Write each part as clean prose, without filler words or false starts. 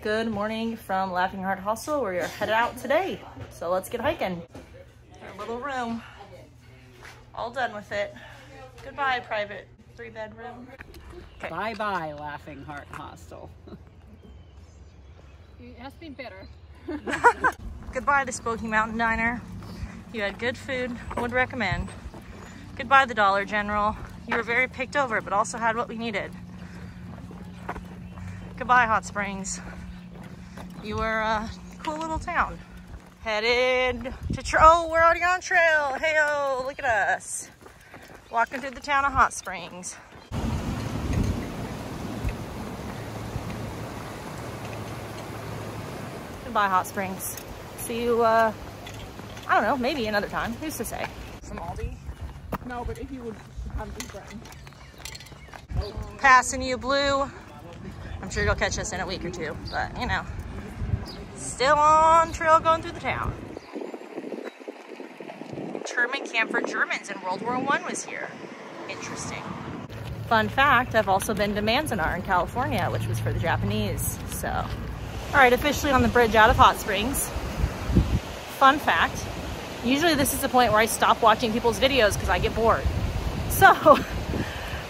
Good morning from Laughing Heart Hostel. We are headed out today, so let's get hiking. Our little room, all done with it. Goodbye, private 3-bedroom. Okay. Bye-bye, Laughing Heart Hostel. It has been better. Goodbye, the Smoky Mountain Diner. You had good food, would recommend. Goodbye, the Dollar General. You were very picked over, but also had what we needed. Goodbye, Hot Springs. You were a cool little town. Headed to oh, we're already on trail. Hey-oh, look at us. Walking through the town of Hot Springs. Goodbye, Hot Springs. See you, I don't know, maybe another time. Who's to say? From Aldi. No, but if you would have this brand. Passing you, Blue. I'm sure you'll catch us in a week or two, but you know. Still on trail going through the town. Internment camp for Germans in World War I was here. Interesting. Fun fact, I've also been to Manzanar in California, which was for the Japanese, so. All right, officially on the bridge out of Hot Springs. Fun fact, usually this is the point where I stop watching people's videos because I get bored. So,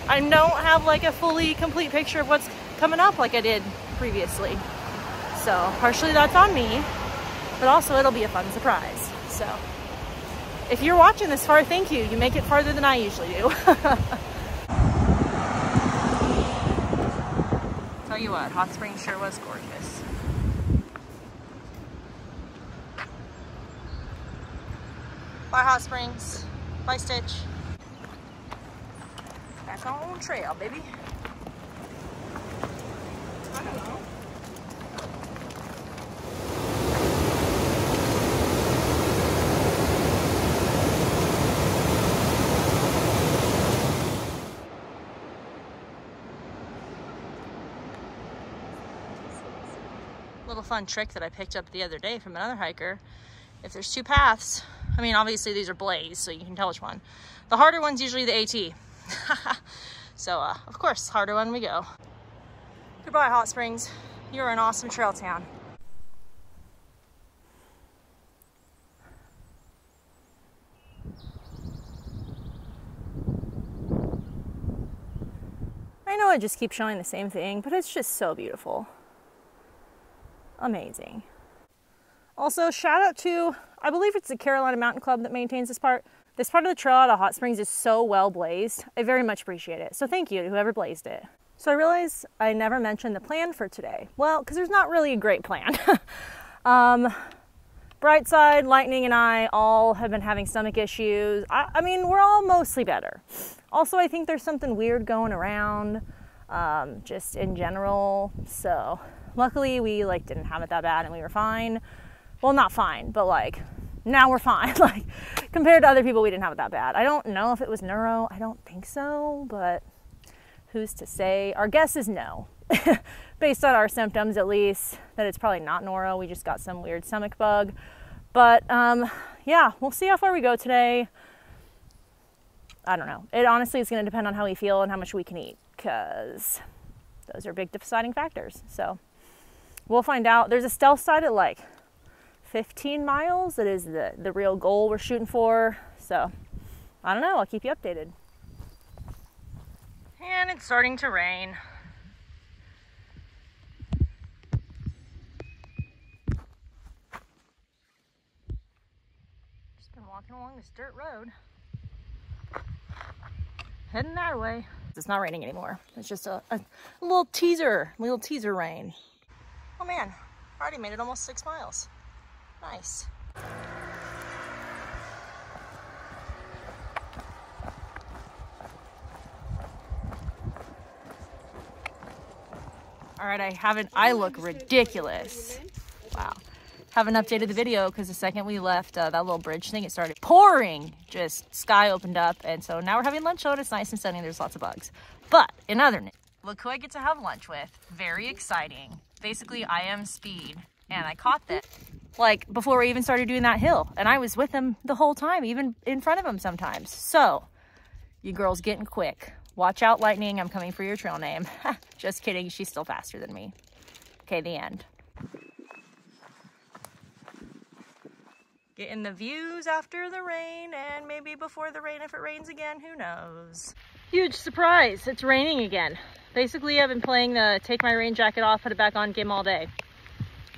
I don't have like a fully complete picture of what's coming up like I did previously. So, partially that's on me, but also it'll be a fun surprise. So, if you're watching this far, thank you. You make it farther than I usually do. Tell you what, Hot Springs sure was gorgeous. Bye, Hot Springs. Bye, Stitch. Back on trail, baby. I don't know. Little fun trick that I picked up the other day from another hiker. If there's two paths, I mean, obviously these are blazed, so you can tell which one. The harder one's usually the AT. So, of course, harder one we go. Goodbye, Hot Springs. You're an awesome trail town. I know I just keep showing the same thing, but it's just so beautiful. Amazing. Also, shout out to, I believe it's the Carolina Mountain Club that maintains this part. This part of the trail out of Hot Springs is so well blazed. I very much appreciate it. So thank you to whoever blazed it. So I realized I never mentioned the plan for today. Well, because there's not really a great plan. Brightside, Lightning, and I all have been having stomach issues. I mean, we're all mostly better. Also, I think there's something weird going around, just in general. So luckily we didn't have it that bad and we were fine. Well, not fine, but now we're fine. Compared to other people, we didn't have it that bad. I don't know if it was neuro. I don't think so, but who's to say? Our guess is no. Based on our symptoms, at least, that it's probably not neuro. We just got some weird stomach bug. But yeah, we'll see how far we go today. I don't know. It honestly is going to depend on how we feel and how much we can eat, because those are big deciding factors. So we'll find out. There's a stealth side at 15 miles. That is the real goal we're shooting for. So I don't know. I'll keep you updated. And it's starting to rain. Just been walking along this dirt road. Heading that way. It's not raining anymore. It's just a little teaser rain. Oh man, I already made it almost 6 miles. Nice. All right, I look ridiculous. Wow. Haven't updated the video because the second we left that little bridge thing, it started pouring. Just sky opened up, and so now we're having lunch out. It's nice and sunny. There's lots of bugs. But in other news, look who I get to have lunch with. Very exciting. Basically, I am Speed, and I caught that before we even started doing that hill, and I was with him the whole time, even in front of him sometimes. So, you girls getting quick. Watch out, Lightning. I'm coming for your trail name. Just kidding. She's still faster than me. Okay, the end. Getting the views after the rain, and maybe before the rain if it rains again, who knows. Huge surprise, it's raining again. Basically, I've been playing the take my rain jacket off, put it back on game all day.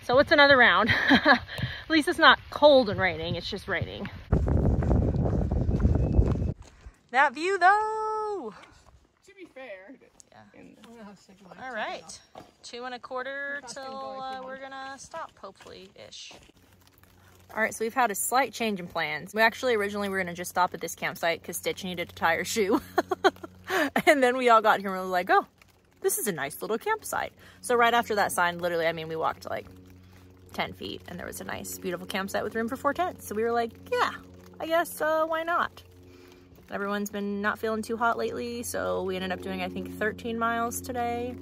So it's another round. At least it's not cold and raining, it's just raining. That view though! To be fair, yeah. All right, 2 1/4 till we're gonna stop, hopefully-ish. All right, so we've had a slight change in plans. We actually originally were gonna just stop at this campsite because Stitch needed to tie her shoe. And then we all got here and we were like, oh, this is a nice little campsite. So right after that sign, literally, I mean, we walked like 10 feet and there was a nice, beautiful campsite with room for 4 tents. So we were like, yeah, I guess why not? Everyone's been not feeling too hot lately, so we ended up doing, I think, 13 miles today,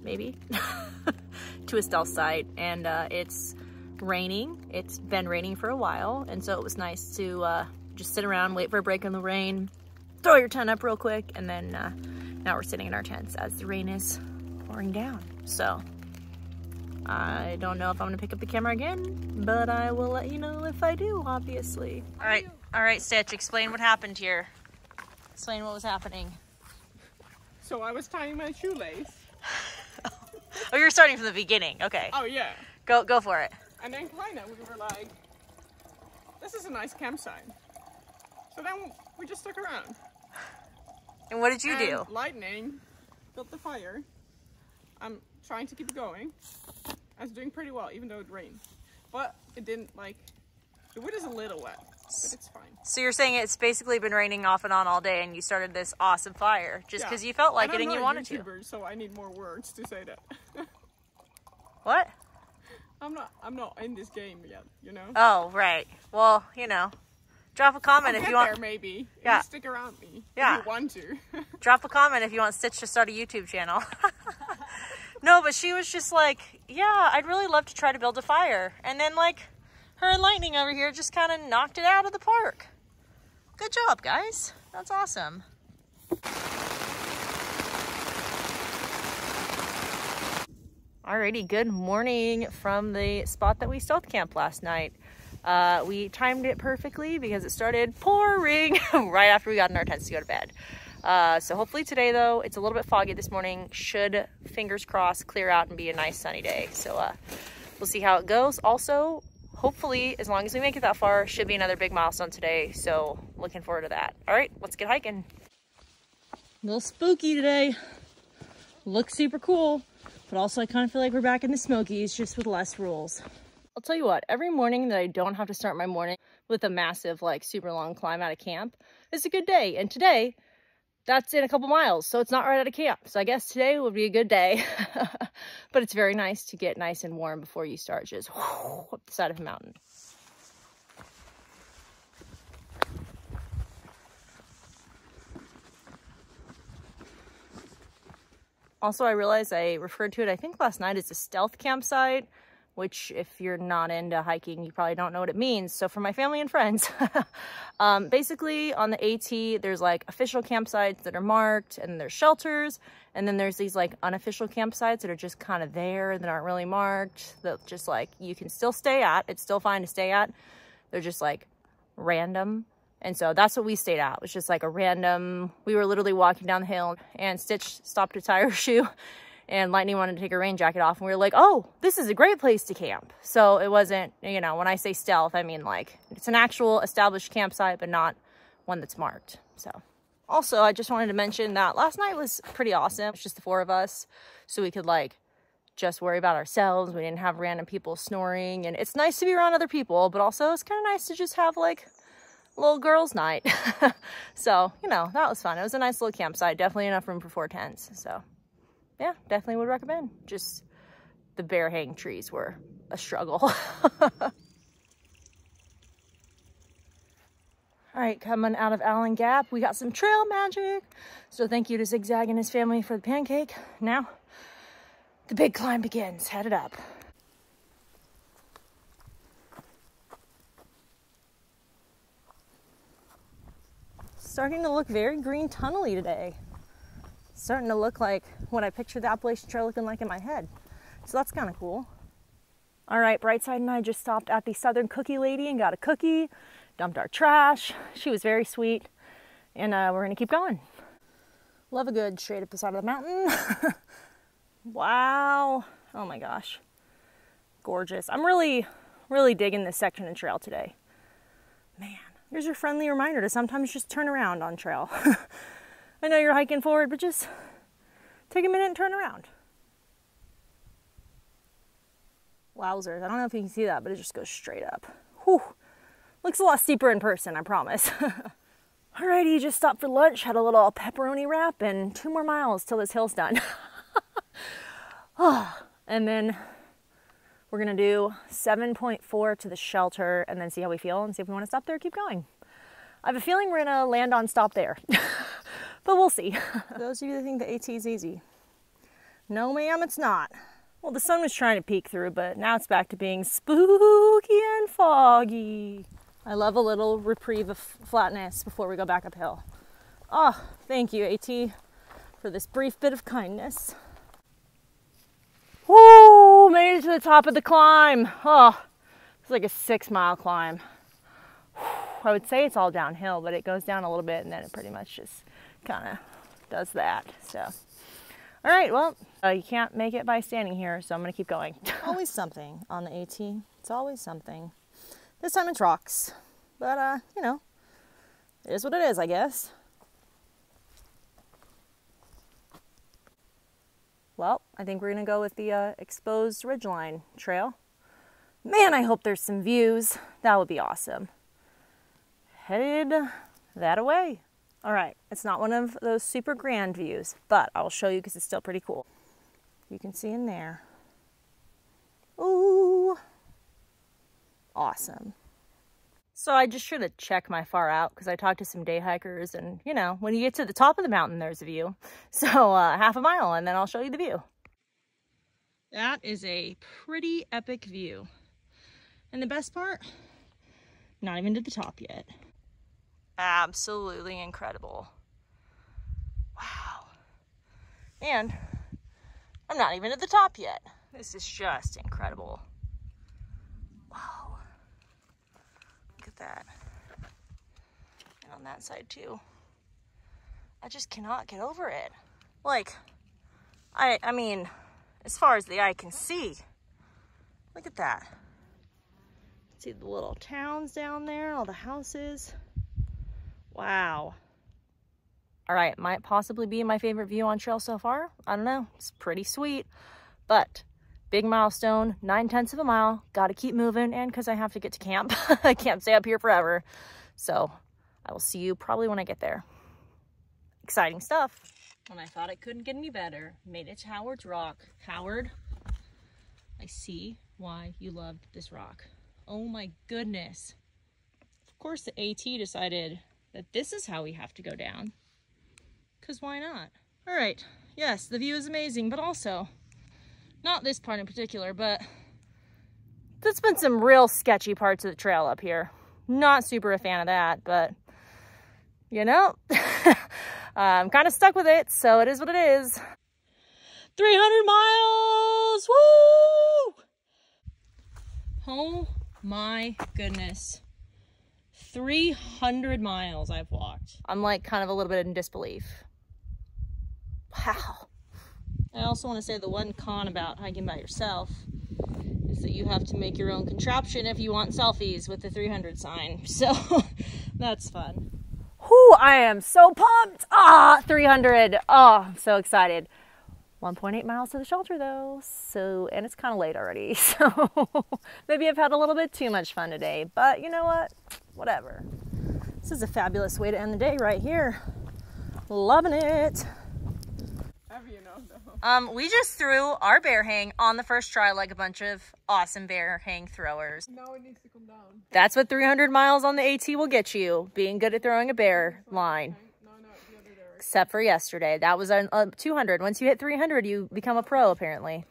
maybe, to a stealth site. And it's raining. It's been raining for a while, and so it was nice to just sit around, wait for a break in the rain, throw your tent up real quick, and then now we're sitting in our tents as the rain is pouring down. So I don't know if I'm gonna pick up the camera again, but I will let you know if I do, obviously. All right, Stitch, explain what happened here. Explain what was happening. So I was tying my shoelace. Oh, you're starting from the beginning. Okay. Oh yeah. Go for it. And then kinda we were like, this is a nice campsite. So then we just stuck around. And what did you do? Lightning built the fire. I'm trying to keep it going. I was doing pretty well, even though it rained. But it didn't, like, the wood is a little wet, but it's fine. So you're saying it's basically been raining off and on all day and you started this awesome fire just because you felt like it and you wanted to. I'm not a YouTuber, so I need more words to say that. What? I'm not in this game yet, you know? Oh, right. Well, you know, drop a comment if you want. There, maybe. Yeah. If you stick around me. Yeah. If you want to. Drop a comment if you want Stitch to start a YouTube channel. No, but she was just like, yeah, I'd really love to try to build a fire. And then, like, her and Lightning over here just kind of knocked it out of the park. Good job, guys. That's awesome. Alrighty, good morning from the spot that we stealth camped last night. We timed it perfectly because it started pouring right after we got in our tents to go to bed. So hopefully today, though, it's a little bit foggy this morning. Should, fingers crossed, clear out and be a nice sunny day. So we'll see how it goes. Also, hopefully, as long as we make it that far, should be another big milestone today. So looking forward to that. All right, let's get hiking. A little spooky today. Looks super cool, but also I kind of feel like we're back in the Smokies, just with less rules. I'll tell you what, every morning that I don't have to start my morning with a massive, like, super long climb out of camp is a good day. And today, that's in a couple miles, so it's not right out of camp. So I guess today would be a good day. But it's very nice to get nice and warm before you start just up the side of a mountain. Also, I realized I referred to it, I think last night, as a stealth campsite, which if you're not into hiking, you probably don't know what it means. So for my family and friends, basically on the AT, there's like official campsites that are marked and there's shelters. And then there's these like unofficial campsites that are just kind of there that aren't really marked, that just like you can still stay at. It's still fine to stay at. They're just like random. And so that's what we stayed at. It was just like a random, we were literally walking down the hill and Stitch stopped to tie her shoe and Lightning wanted to take her rain jacket off. And we were like, oh, this is a great place to camp. So it wasn't, you know, when I say stealth, I mean like it's an actual established campsite, but not one that's marked. So also, I just wanted to mention that last night was pretty awesome. It was just the 4 of us. So we could like just worry about ourselves. We didn't have random people snoring. And it's nice to be around other people, but also it's kind of nice to just have like little girls' night. So, you know, that was fun. It was a nice little campsite. Definitely enough room for 4 tents. So, yeah, definitely would recommend. Just the bare hang trees were a struggle. All right, coming out of Allen Gap, we got some trail magic. So thank you to Zigzag and his family for the pancake. Now, the big climb begins. Headed up. Starting to look very green tunnely today. Starting to look like what I pictured the Appalachian Trail looking like in my head. So that's kind of cool. All right, Brightside and I just stopped at the Southern Cookie Lady and got a cookie, dumped our trash. She was very sweet, and we're gonna keep going. Love a good straight up the side of the mountain. Wow, oh my gosh, gorgeous. I'm really digging this section of trail today. Man, here's your friendly reminder to sometimes just turn around on trail. I know you're hiking forward, but just take a minute and turn around. Wowzers, I don't know if you can see that, but it just goes straight up. Whew. Looks a lot steeper in person, I promise. Alrighty, just stopped for lunch, had a little pepperoni wrap, and 2 more miles till this hill's done. Oh, and then we're gonna do 7.4 to the shelter and then see how we feel and see if we wanna stop there or keep going. I have a feeling we're gonna land on stop there, but we'll see. For those of you that think the AT is easy, no ma'am, it's not. Well, the sun was trying to peek through, but now it's back to being spooky and foggy. I love a little reprieve of flatness before we go back uphill. Oh, thank you, AT, for this brief bit of kindness. Woo, made it to the top of the climb. Oh, it's like a 6-mile climb. I would say it's all downhill, but it goes down a little bit and then it pretty much just kind of does that, so. All right, well, you can't make it by standing here, so I'm gonna keep going. Always something on the AT. It's always something. This time it's rocks, but you know, it is what it is, I guess. Well, I think we're gonna go with the exposed ridgeline trail. Man, I hope there's some views. That would be awesome. Headed that away. All right, it's not one of those super grand views, but I'll show you because it's still pretty cool. You can see in there. Ooh, awesome. So I just should have checked my far out because I talked to some day hikers and, you know, when you get to the top of the mountain, there's a view. So half a mile and then I'll show you the view. That is a pretty epic view. And the best part, not even to the top yet. Absolutely incredible. Wow. And I'm not even at the top yet. This is just incredible. Wow. Look at that. And on that side too. I just cannot get over it. Like, I mean, as far as the eye can see, look at that. See the little towns down there, all the houses. Wow. All right, might possibly be my favorite view on trail so far. I don't know, it's pretty sweet, but big milestone, 9/10 of a mile, gotta keep moving, and because I have to get to camp, I can't stay up here forever. So I will see you probably when I get there. Exciting stuff. When I thought it couldn't get any better, made it to Howard's Rock. Howard, I see why you loved this rock. Oh my goodness. Of course the AT decided that this is how we have to go down. Because why not? All right, yes, the view is amazing, but also, not this part in particular, but there's been some real sketchy parts of the trail up here. Not super a fan of that, but you know, I'm kind of stuck with it, so it is what it is. 300 miles, woo! Oh my goodness. 300 miles I've walked. I'm like kind of a little bit in disbelief. Wow. I also want to say the one con about hiking by yourself is that you have to make your own contraption if you want selfies with the 300 sign. So that's fun. Whew, I am so pumped. 300. Oh, I'm so excited. 1.8 miles to the shelter though. So, and it's kind of late already. So maybe I've had a little bit too much fun today, but you know what? Whatever. This is a fabulous way to end the day right here. Loving it. We just threw our bear hang on the first try like a bunch of awesome bear hang throwers. Now it needs to come down. That's what 300 miles on the AT will get you, being good at throwing a bear line. No, the other direction. Except for yesterday. That was on 200. Once you hit 300, you become a pro, apparently.